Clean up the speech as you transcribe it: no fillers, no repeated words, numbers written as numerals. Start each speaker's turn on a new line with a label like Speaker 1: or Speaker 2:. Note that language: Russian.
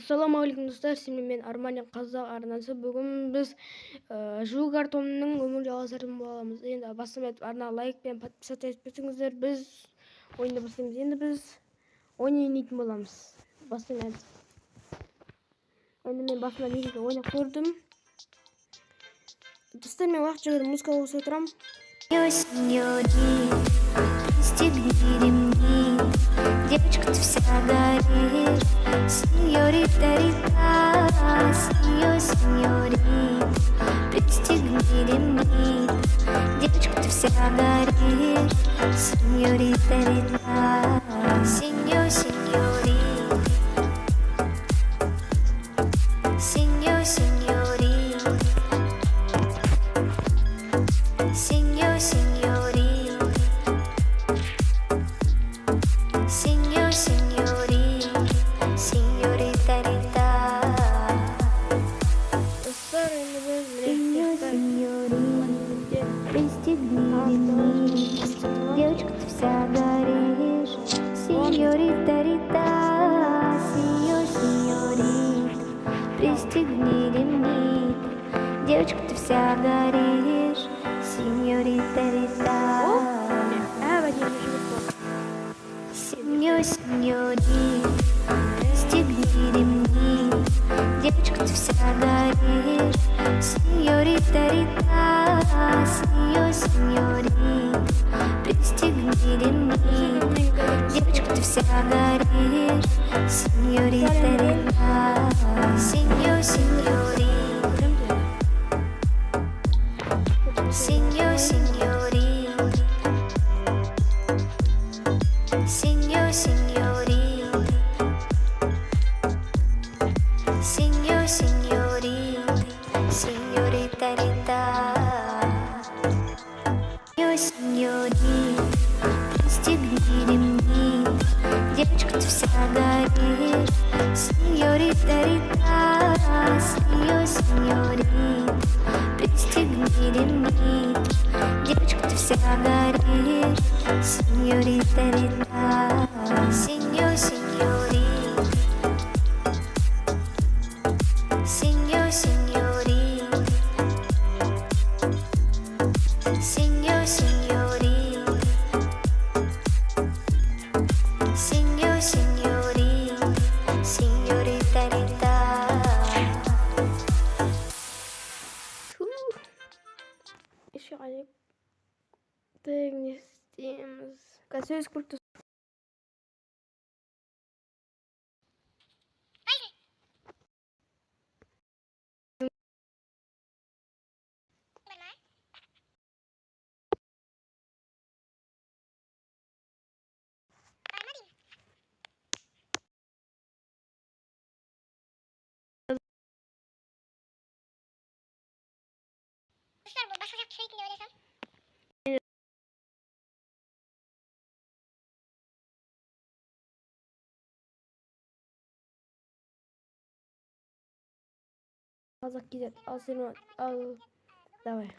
Speaker 1: Ассалаумағалейкум достар, мен Армания қазақ арнасы. Бүгін біз jugar томының өмір жалғастыратын боламыз. Енді басында арна лайк пен подписаться етпесеңіздер, біз ойынды бастаймыз. Енді біз ойнайтын боламыз. Бастаймыз. Енді мен басында негізі ойнап көрдім. Достар, мен уақыт жүгіріп музыка қосып отырамын.
Speaker 2: Девочка, ты вся горишь, сеньорита, рита, сеньорит, пристегни ремни. Девочка, ты вся горишь, сеньорита, рита, сеньорит, сеньорит, сеньорит, señorita, rita. Пристегни ремни. Девочка, ты вся горишь, сеньорита, рита, сеньорит. Пристегни ремни. Девочка, ты вся горишь, сеньорита, рита. Сеньорит, пристегни ремни. Девочка, ты вся горишь, сеньорита, рита, сеньорит. Пристегни ремни. Девочка, ты вся горишь, сеньорита, рита, сеньорит, сеньорит, сеньорит. Señorita, rita. Señorит, пристегни ремни. Девочка, ты вся горишь, сеньорита, рита, сеньорит. Пристегни ремни. Девочка, ты вся горишь, сеньорита, рита, сеньорит.
Speaker 1: Еще один. Так, не стимс. Касаюсь культуры. Казак кидет. Ал, давай.